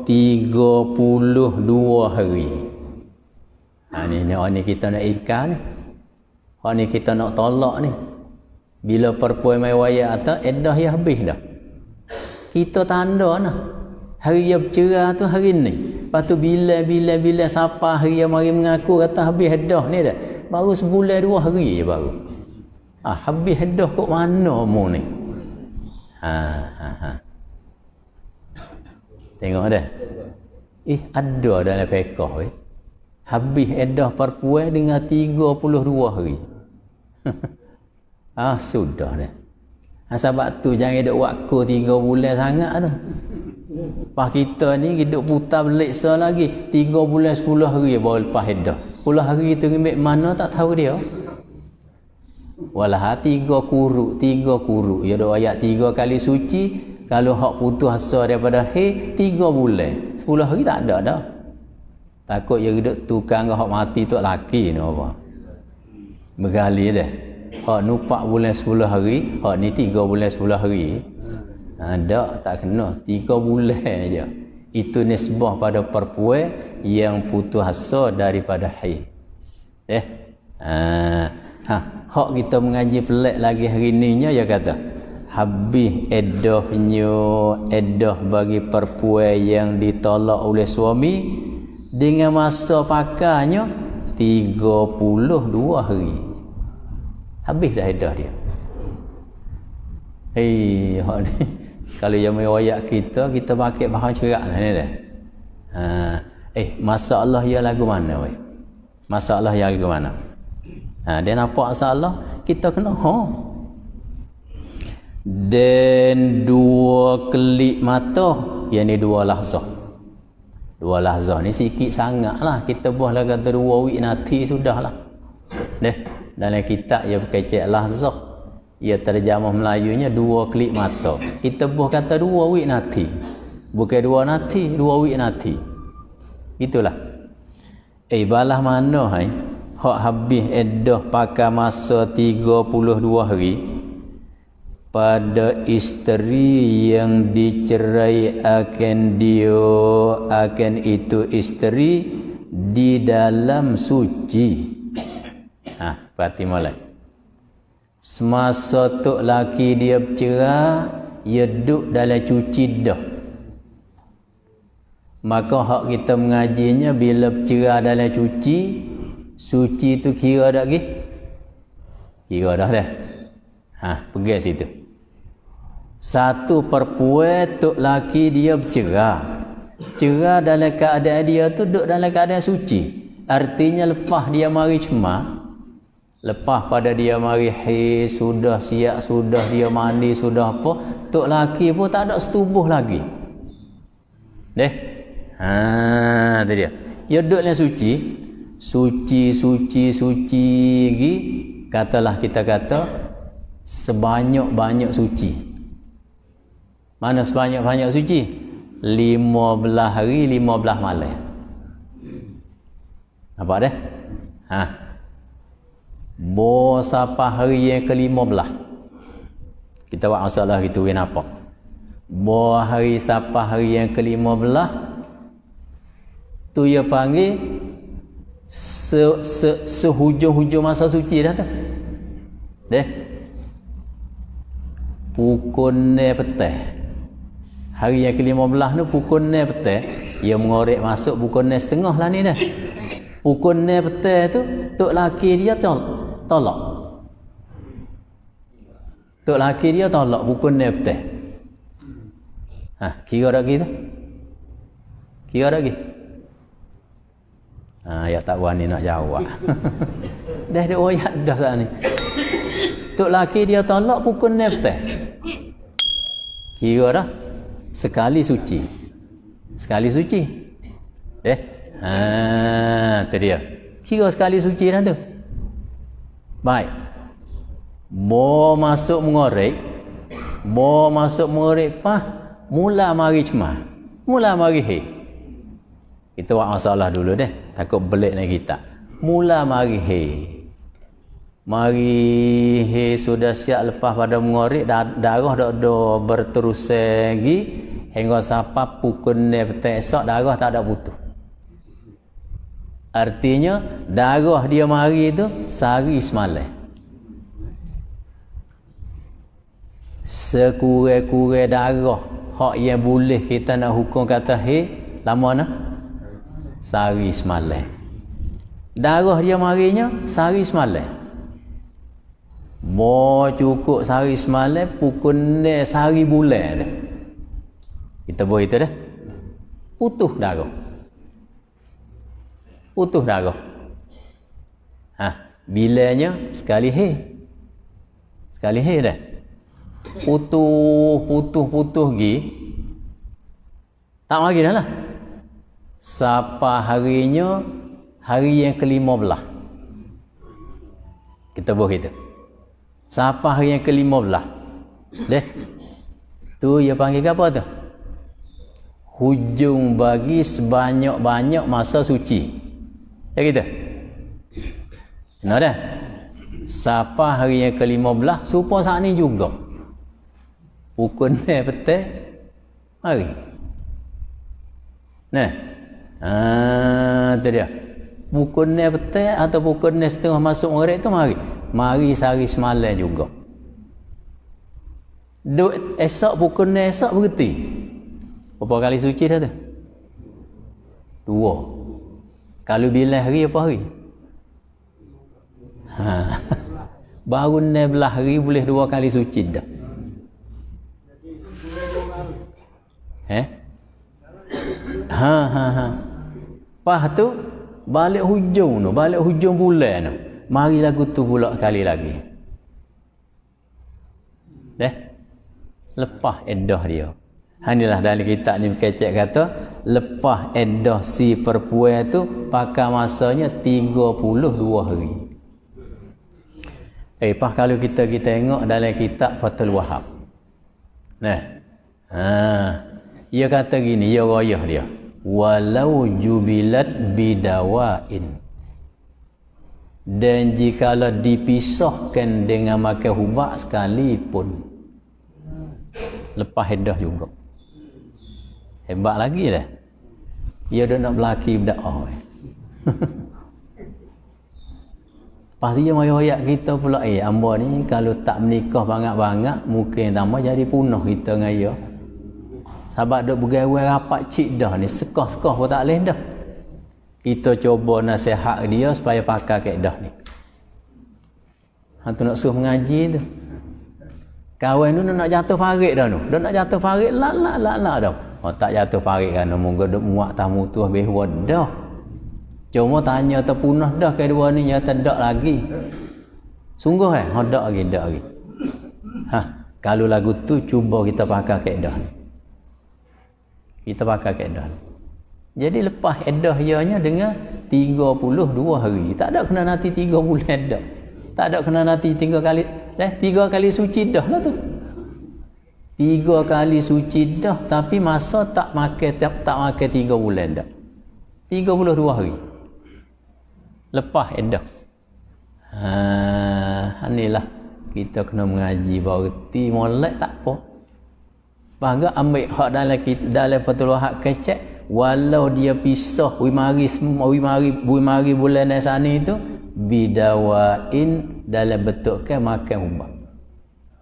32 hari. Ni kita nak ikan ni. Ni kita nak tolak ni. Bila perempuan mai wayar atas, edah ya habis dah. Kita tanda nah. Hari yang bercerah tu hari ni. Lepas tu bila siapa hari yang mari mengaku kata habis edah ni dah. Baru sebulan 2 hari je baru. Habis edah kok mana mu ni? Tengok dah. Ada dalam fiqh habis edah perempuan dengan 32 hari. Sudah dah. Sebab tu jangan duk waktu 3 bulan sangat tu. Pas kita ni hidup putar belik lagi 3 bulan 10 hari baru lepas edah. 10 hari tu ambil mana tak tahu dia. Walah 3 kuruk. Ya dok ayat 3 kali suci. Kalau hak putus asa daripada 3 bulan. 10 hari tak ada dah. Takut dia duduk tukang hak mati tu laki ni apa. Bergali dah. Hak ni 4 bulan 10 hari, hak ni 3 bulan 10 hari. Tak kena 3 bulan je. Itu nisbah pada perempuan yang putus asa daripada haid. Hak kita mengaji pelik lagi hari ni nya dia kata habis edah bagi perempuan yang ditolak oleh suami dengan masa pakarnya 32 hari. Habis dah edah dia. Hak ni kalau yang mewayak kita pakai bahan cerak lah ni dah. Masalah ia lagu mana weh? Masalah ia lagu mana? Dia nampak masalah kita kena dan 2 kelip mata, yang ni 2 lahzah. 2 lahzah ni sikit sangatlah. Kita buahlah kata 2 wik nanti sudahlah. Dalam kitab ia berkecek lahzah. Ia terjemah Melayunya 2 kelip mata. Kita buah kata 2 wik nanti. Bukan 2 nanti, 2 wik nanti. Itulah. Balah mana hak habis edah pakai masa 32 hari pada isteri yang dicerai akan itu isteri di dalam suci. Berarti mulai semasa tok laki dia bercerai, ia duduk dalam cuci dah. Maka hak kita mengajinya bila bercerai dalam suci tu kira dah lagi? Kira dah. Pergi situ. Satu perempuan tok laki dia bercerai dalam keadaan dia tu duduk dalam keadaan suci. Artinya lepas dia mari cemar, lepas pada dia mari sudah siap, sudah dia mandi, sudah apa, tok laki pun tak ada setubuh lagi. Tu dia. Dia duduk dalam suci lagi. Katalah kita kata sebanyak-banyak suci. Mana sebanyak-banyak suci? 15 hari 15 malam. Nampak dah? Sampai hari yang ke-15. Kita buat masalah gitu nampak. Hari sampai hari yang ke-15 tu ia panggil sehujung-hujung masa suci dah tu. Pukul 9 petang. Hari yang ke-15 tu pukul 9 petang. Ia mengorek masuk pukul 9.30 lah ni dah. Pukul 9 petang tu tok laki dia tolak. Tok laki dia tolak pukul 9 petang. Kira lagi tu? Kira lagi? Ya tak berani nak jawab. Dah ada ayat dah saat ni. Tok laki dia tolak pukul 9 petang. Kira dah sekali suci. Sekali suci. Tu dia. Kira sekali suci dah tu. Baik. Masuk mengorek mula mari cemar. Mula mari Kita buat masalah dulu deh. Takut belik nak kita. Mula mari Mari sudah siap lepas pada mengorek. Darah dah berterus lagi. hingga sampai pukul ni petang esok darah tak ada putus. Artinya darah dia mari tu sehari semalam. Sekurang-kurang darah hak yang boleh kita nak hukum kata lama nak sehari semalam. Darah dia marinya sehari semalam. Bo cukup sehari semalam pukul ni sehari bulan tu. Kita buat itu dah. Putus darah. Putus darah. Bilanya sekali sekali dah. Putus gi. Tak lagi dah lah. Sampai harinya hari yang ke-15. Kita buat itu. Sampai hari yang ke-15. Deh. Tu dia panggil apa tu? Hujung bagi sebanyak-banyak masa suci. Ya gitu. Nah dah. Sampai hari yang ke-15 supaya saat ni juga. Pukul ni petang mari. Nah. Tu dia. Pukul ni petang atau pukul ni setengah masuk maghrib tu mari. Mari sehari semalam juga. Duk esok pukul ni esok berhenti. Berapa kali suci dah tu? 2. Kalau bilang hari apa hari? Baru 16 hari boleh 2 kali suci dah. Lepas tu balik hujung bulan tu. Mari lagu tu pula kali lagi. Lepas edah dia. Inilah dalam kitab ni kecek kata lepas edah si perempuan tu pakai masanya 32 hari. Pas kalau kita tengok dalam kitab Fathul Wahab. Ia kata gini, ia rayah dia. Walau jubilat bidawain. Dan jikalau dipisahkan dengan makan ubat sekalipun. Lepas edah juga. Hebat lagi lah. Dia dah nak berlaki berdakwah. Lepas tu dia mayak kita pula, hamba ni kalau tak menikah bangat-bangat, mungkin tambah jadi punah kita dengan dia. Sebab duk bergawai rapat cik dah ni, sekah-sekah pun tak boleh dah. Kita cuba nasihat dia supaya pakai kaedah ni. Tu nak suruh mengaji tu. Kawan tu nak jatuh farid dah tu. Dia nak jatuh farid lah dah. Tak jatuh farid kan, moga duk muak tamu tu behwa dah. Cuma tanya terpunah dah kedua ni ya tak lagi. Sungguh dak lagi. Kalau lagu tu cuba kita pakai kaedah ni. Kita pakai kaedah ni. Jadi lepas edah ianya dengan 32 hari. Tak ada kena nanti 3 bulan dah. Tak ada kena nanti 3 kali. 3 kali suci dah lah tu. 3 kali suci dah tapi masa tak makan 3 bulan dah. 32 hari. Lepas edah. Inilah kita kena mengaji bererti molek tak apa. Bangga ambil hak dalam Fathul Wahab kecek. Walau dia pisah wi mari bulan sana itu bidawain dalam bentuk makan ubat.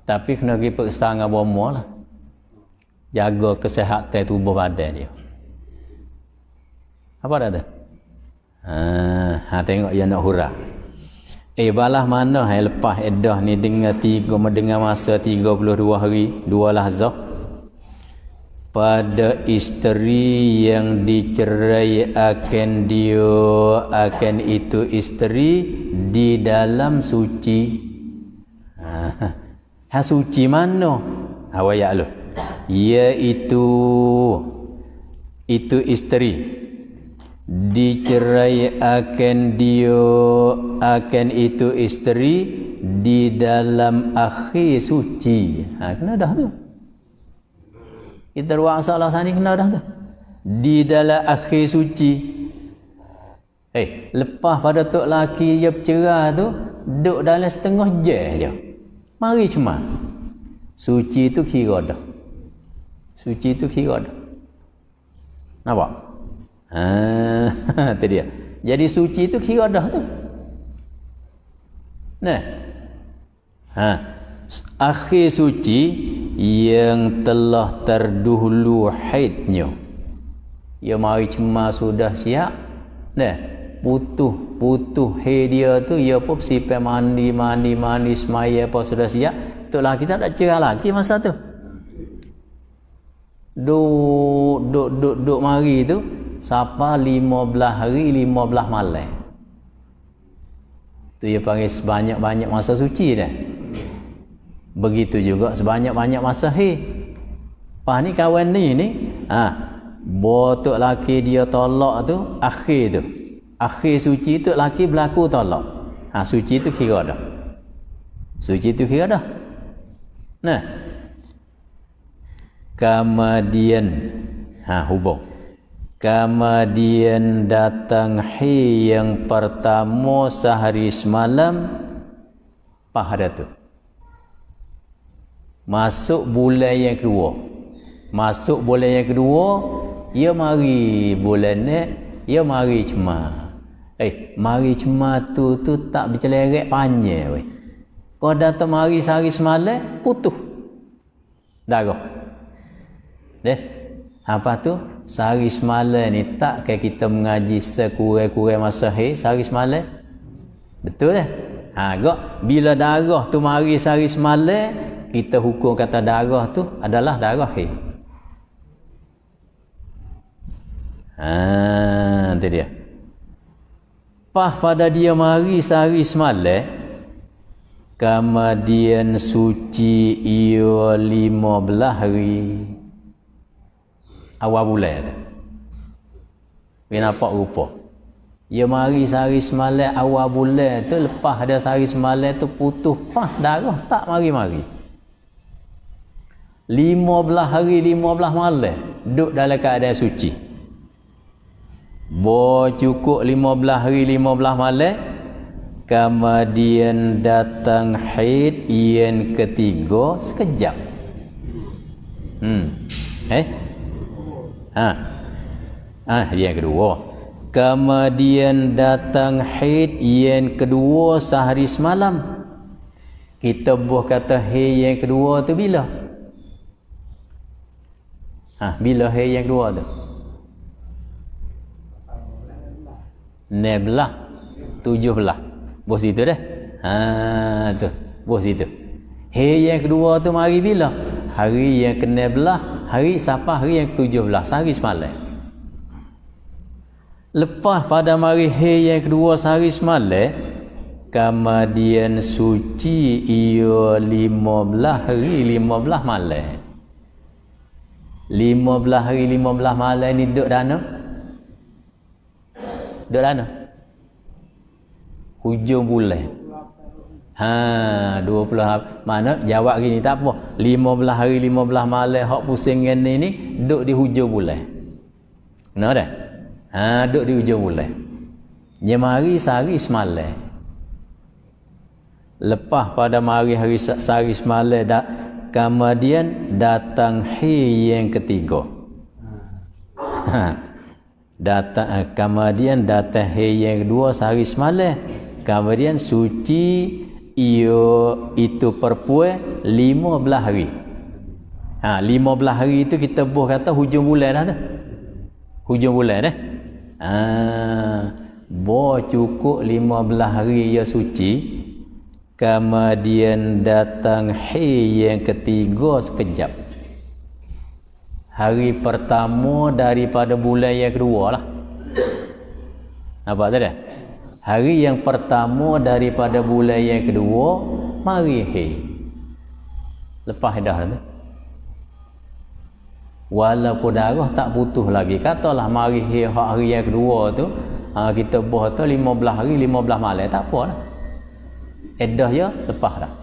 Tapi kena pergi periksa dengan bomo lah. Jaga kesihatan tubuh badan dia. Apa dah tu? Tengok dia nak hurah. Balah mana lepas edah ni dengan masa 32 hari 2 lahzah pada isteri yang dicerai akan itu isteri di dalam suci. Suci mana? Awak lu. Iaitu isteri dicerai akan itu isteri di dalam akhir suci. Kena dah tu. Kita ruang salah sana kena dah tu. Di dalam akhir suci. Lepas pada tok laki dia bercerai tu, duduk dalam setengah jam je. Mari cuma. Suci tu kira dah. Suci tu kira dah. Nampak? Itu dia. Jadi suci tu kira dah tu. Nah. Akhir suci yang telah terdahulu haidnya. Ya mari cuma sudah siap. Nah, putuh haid dia tu ya pun sipai mandi semaya apa sudah siap. Itulah kita tak cerah lagi masa tu. Duk mari tu sampai 15 hari 15 malam. Tu dia panggil sebanyak-banyak masa suci dah. Begitu juga sebanyak-banyak masa haid. Pas ni kawan ni botok laki dia tolak tu akhir suci tu laki berlaku tolak. Suci tu kira dah. Suci tu kira dah. Nah. Kemudian hubung. Kemudian datang haid yang pertama sehari semalam pada tu. Masuk bulan yang kedua. Ya mari bulan ni, ya mari cema. Mari cema tu tak berceleret panjang weh. Kau datang mari sehari semalam putus darah. Apa tu? Sehari semalam ni tak kayak kita mengaji sekurang-kurang masa haid sehari semalam. Betul dah. Bila darah tu mari sehari semalam, kita hukum kata darah tu adalah darah haid. Itu dia. Pas pada dia mari sehari semalam, kemudian suci ia 15 hari. Awal bulan tu. Dia nampak rupa. Dia mari sehari semalam awal bulan tu, lepas ada sehari semalam tu putus pas darah tak mari-mari. 15 hari 15 malam duduk dalam keadaan suci. Cukup 15 hari 15 malam, kemudian datang haid yang ketiga sekejap. Yang kedua. Kemudian datang haid yang kedua sehari semalam. Kita buah kata haid yang kedua tu bila? Bila haid yang kedua tu? 16, 17. Bos situ dah. Tu. Bos situ. Haid yang kedua tu mari bila? Hari yang ke-16, hari sampai hari yang ke-17, sehari semalam. Lepas pada mari haid yang kedua sehari semalam, kemudian suci ia 15 hari 15 malam. 15 hari 15 malam ni duduk dana? Duduk dana? Hujung bulan. 20 mana jawab gini tak apa. 15 hari 15 malam hak pusing ni duduk di hujung bulan. Kenapa dah? Duduk di hujung bulan. Dia mari sehari semalam. Lepas pada mari hari sehari semalam kemudian datang haid yang ketiga. Kemudian datang haid yang kedua sehari semalam. Kemudian suci itu perempuan 15 hari. 15 hari itu kita buat kata hujung bulan dah tu. Hujung bulan dah. Cukup 15 hari ia suci. Kemudian datang haid yang ketiga sekejap. Hari pertama daripada bulan yang kedua lah. Nampak tak dah? Hari yang pertama daripada bulan yang kedua mari haid. Lepas dah tu. Walaupun darah tak putus lagi. Katalah mari haid hari yang kedua tu, kita buat tu 15 hari 15 malam tak apa lah. Edah ya lepas dah.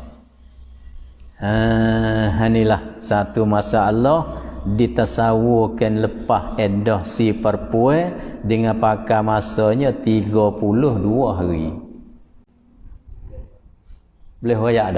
Inilah satu masalah ditasawurkan lepas edah si perempuan dengan pakai masanya 32 hari. Boleh royak dah.